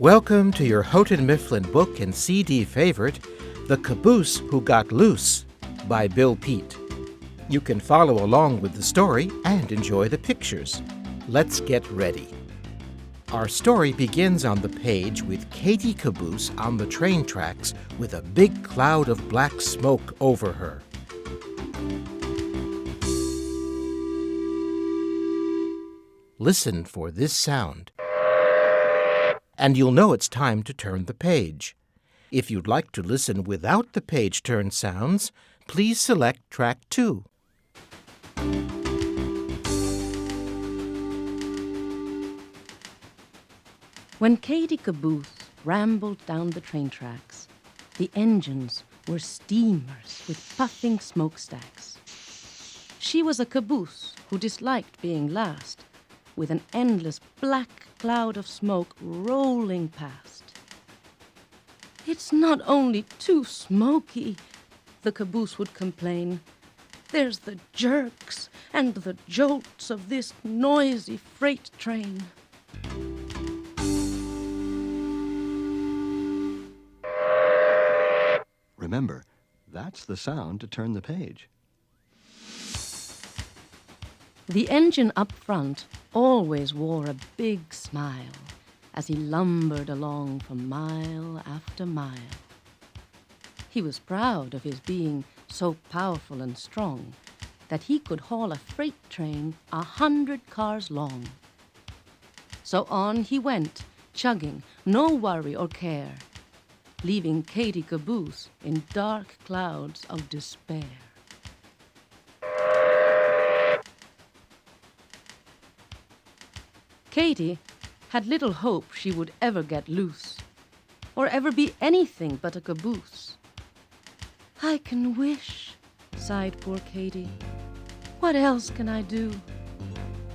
Welcome to your Houghton Mifflin book and CD favorite, The Caboose Who Got Loose by Bill Peet. You can follow along with the story and enjoy the pictures. Let's get ready. Our story begins on the page with Katy Caboose on the train tracks with a big cloud of black smoke over her. Listen for this sound, and you'll know it's time to turn the page. If you'd like to listen without the page turn sounds, please select track 2. When Katy Caboose rambled down the train tracks, the engines were steamers with puffing smokestacks. She was a caboose who disliked being last, with an endless black cloud of smoke rolling past. "It's not only too smoky," the caboose would complain. "There's the jerks and the jolts of this noisy freight train." Remember, that's the sound to turn the page. The engine up front always wore a big smile as he lumbered along for mile after mile. He was proud of his being so powerful and strong that he could haul a freight train 100 cars long. So on he went, chugging, no worry or care, leaving Katy Caboose in dark clouds of despair. Katy had little hope she would ever get loose, or ever be anything but a caboose. "I can wish," sighed poor Katy. "What else can I do?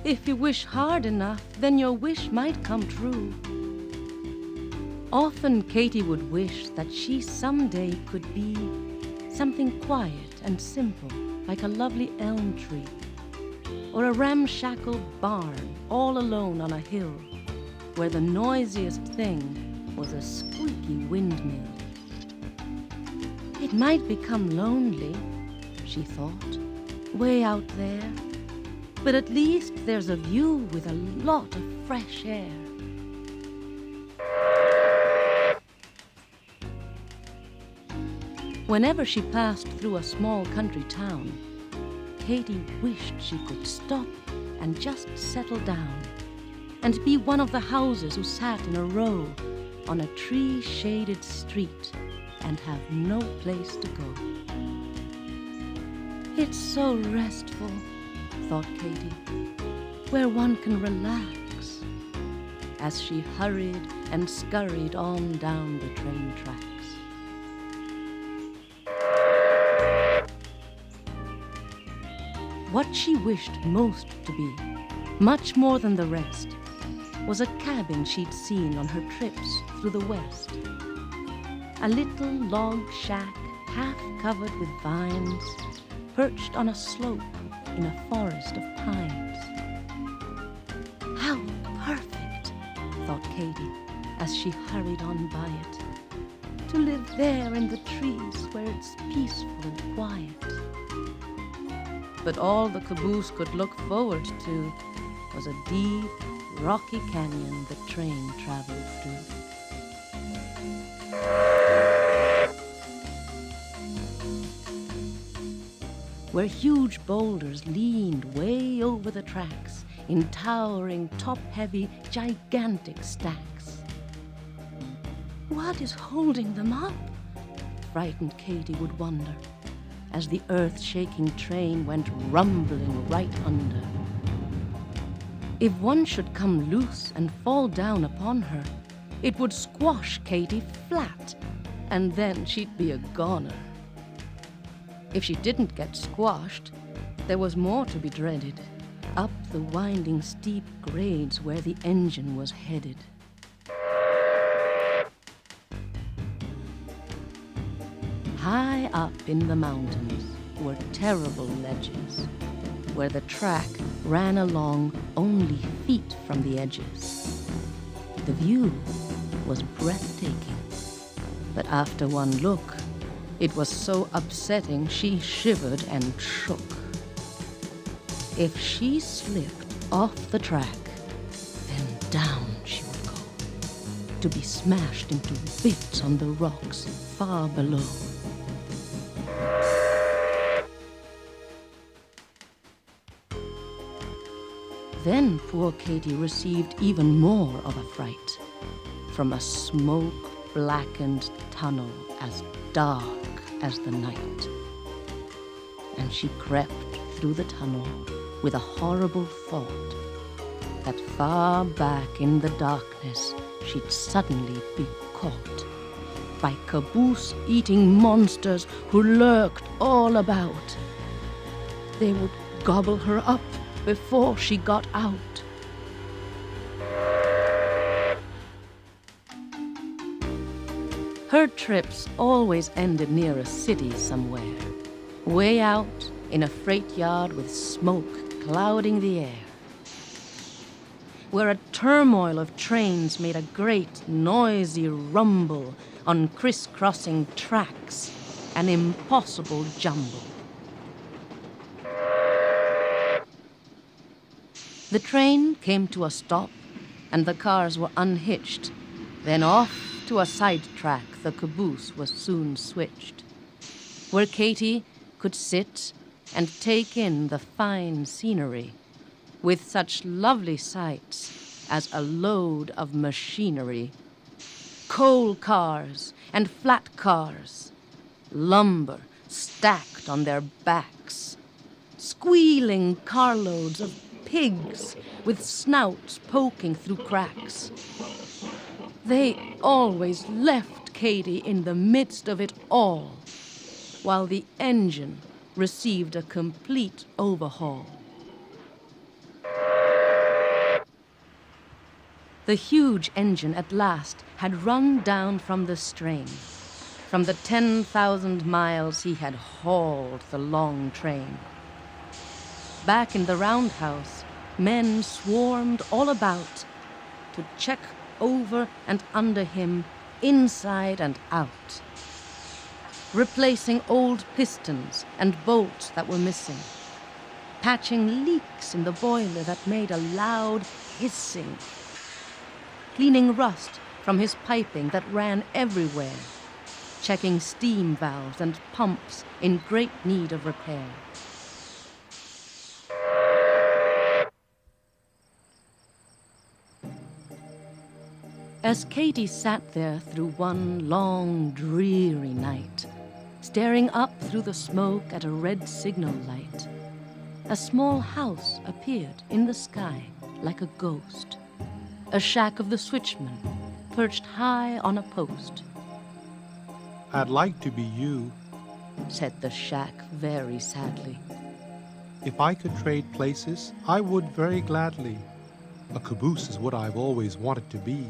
If you wish hard enough, then your wish might come true." Often Katy would wish that she someday could be something quiet and simple, like a lovely elm tree, or a ramshackle barn all alone on a hill, where the noisiest thing was a squeaky windmill. It might become lonely, she thought, way out there, but at least there's a view with a lot of fresh air. Whenever she passed through a small country town, Katy wished she could stop and just settle down and be one of the houses who sat in a row on a tree-shaded street and have no place to go. "It's so restful," thought Katy, "where one can relax," as she hurried and scurried on down the train tracks. What she wished most to be, much more than the rest, was a cabin she'd seen on her trips through the West. A little log shack, half covered with vines, perched on a slope in a forest of pines. "How perfect," thought Katy, as she hurried on by it, "to live there in the trees where it's peaceful and quiet." But all the caboose could look forward to was a deep, rocky canyon the train traveled through. Where huge boulders leaned way over the tracks in towering, top-heavy, gigantic stacks. "What is holding them up?" frightened Katy would wonder, as the earth-shaking train went rumbling right under. If one should come loose and fall down upon her, it would squash Katy flat, and then she'd be a goner. If she didn't get squashed, there was more to be dreaded, up the winding steep grades where the engine was headed. High up in the mountains were terrible ledges, where the track ran along only feet from the edges. The view was breathtaking. But after one look, it was so upsetting she shivered and shook. If she slipped off the track, then down she would go, to be smashed into bits on the rocks far below. Then poor Katy received even more of a fright from a smoke-blackened tunnel as dark as the night. And she crept through the tunnel with a horrible thought that far back in the darkness she'd suddenly be caught by caboose-eating monsters who lurked all about. They would gobble her up before she got out. Her trips always ended near a city somewhere, way out in a freight yard with smoke clouding the air, where a turmoil of trains made a great noisy rumble on crisscrossing tracks, an impossible jumble. The train came to a stop, and the cars were unhitched. Then off to a side track the caboose was soon switched, where Katy could sit and take in the fine scenery, with such lovely sights as a load of machinery, coal cars and flat cars, lumber stacked on their backs, squealing carloads of pigs with snouts poking through cracks. They always left Katy in the midst of it all, while the engine received a complete overhaul. The huge engine at last had run down from the strain. From the 10,000 miles he had hauled the long train. Back in the roundhouse, men swarmed all about to check over and under him, inside and out, replacing old pistons and bolts that were missing, patching leaks in the boiler that made a loud hissing, cleaning rust from his piping that ran everywhere, checking steam valves and pumps in great need of repair. As Katy sat there through one long, dreary night, staring up through the smoke at a red signal light, a small house appeared in the sky like a ghost, a shack of the Switchman perched high on a post. "I'd like to be you," said the shack very sadly. "If I could trade places, I would very gladly. A caboose is what I've always wanted to be,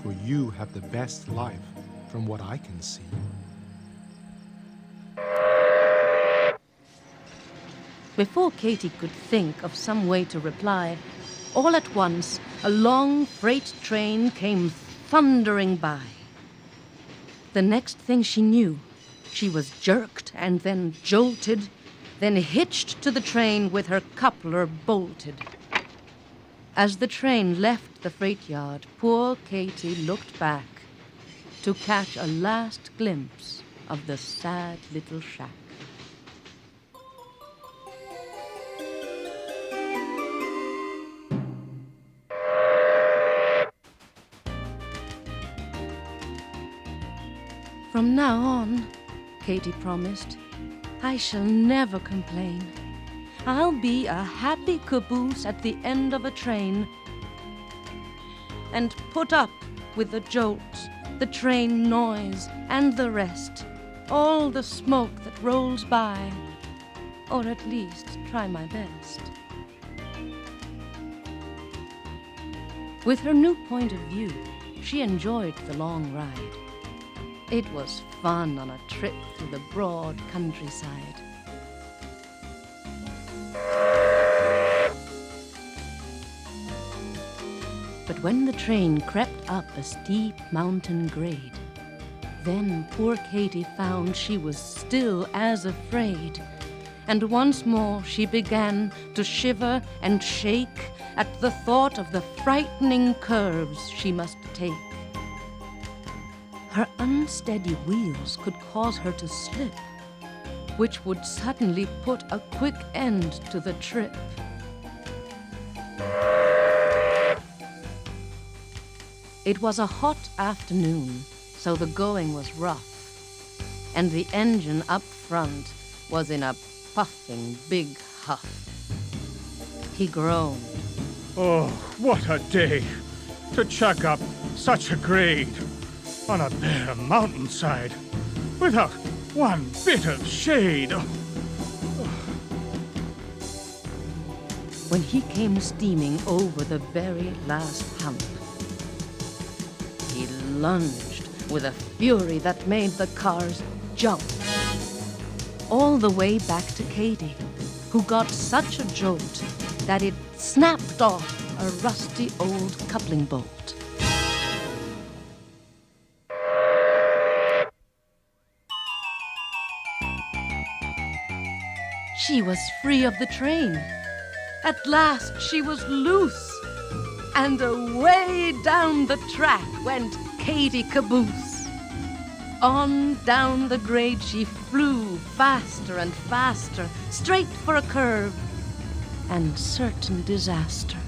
for you have the best life from what I can see." Before Katy could think of some way to reply, all at once a long freight train came thundering by. The next thing she knew, she was jerked and then jolted, then hitched to the train with her coupler bolted. As the train left the freight yard, poor Katy looked back to catch a last glimpse of the sad little shack. From now on, Katy promised, I shall never complain. I'll be a happy caboose at the end of a train and put up with the jolts, the train noise, and the rest, all the smoke that rolls by, or at least try my best. With her new point of view, she enjoyed the long ride. It was fun on a trip through the broad countryside. But when the train crept up a steep mountain grade, then poor Katy found she was still as afraid, and once more she began to shiver and shake at the thought of the frightening curves she must take. Her unsteady wheels could cause her to slip, which would suddenly put a quick end to the trip. It was a hot afternoon, so the going was rough, and the engine up front was in a puffing big huff. He groaned. Oh, what a day to chuck up such a grade on a bare mountainside without one bit of shade. When he came steaming over the very last hump, he lunged with a fury that made the cars jump. All the way back to Katy, who got such a jolt that it snapped off a rusty old coupling bolt. She was free of the train. At last she was loose. And away down the track went Katy Caboose. On down the grade she flew, faster and faster, straight for a curve and certain disaster.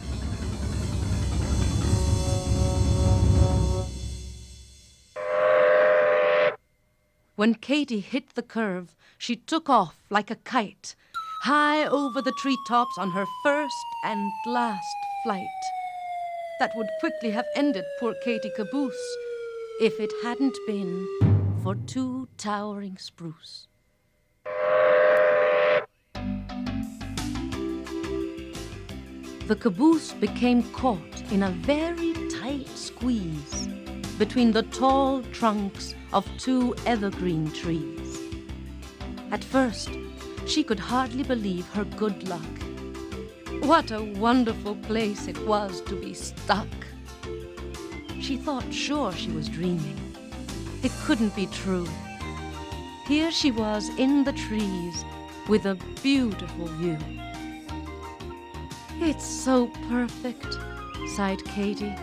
When Katy hit the curve, she took off like a kite, high over the treetops on her first and last flight. That would quickly have ended poor Katy Caboose if it hadn't been for two towering spruce. The caboose became caught in a very tight squeeze between the tall trunks of two evergreen trees. At first, she could hardly believe her good luck. What a wonderful place it was to be stuck. She thought sure she was dreaming. It couldn't be true. Here she was in the trees with a beautiful view. It's so perfect, sighed Katy.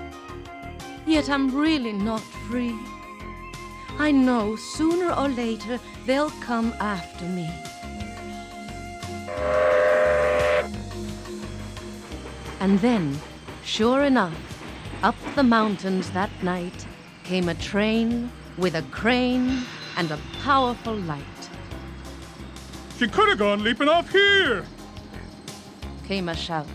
Yet I'm really not free. I know sooner or later they'll come after me. And then, sure enough, up the mountains that night came a train with a crane and a powerful light. She could have gone leaping off here, Came a shout.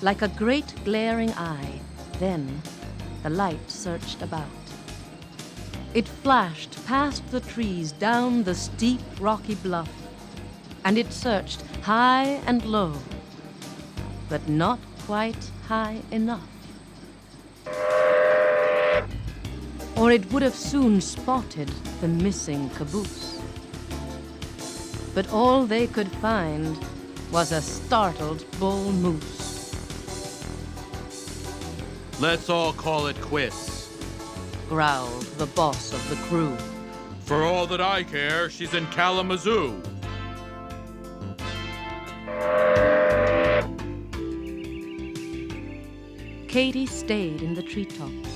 Like a great glaring eye, then the light searched about. It flashed past the trees down the steep rocky bluff, and it searched high and low, but not quite high enough. Or it would have soon spotted the missing caboose. But all they could find was a startled bull moose. Let's all call it quits. Growled the boss of the crew. For all that I care, she's in Kalamazoo. Katy stayed in the treetops.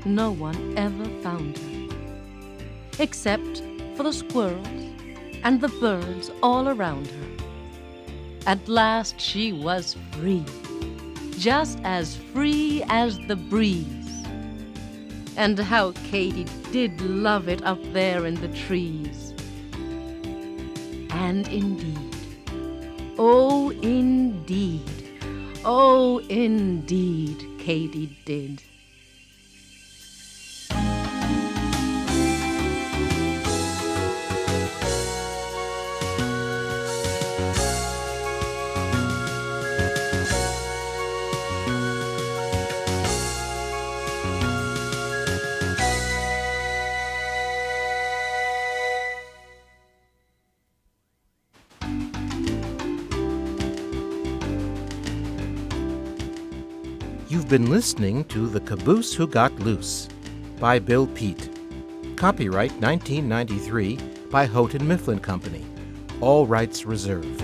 No one ever found her, except for the squirrels and the birds all around her. At last she was free, just as free as the breeze. And how Katy did love it up there in the trees. And indeed, oh indeed, oh indeed, Katy did. You've been listening to The Caboose Who Got Loose by Bill Peet. Copyright 1993 by Houghton Mifflin Company. All rights reserved.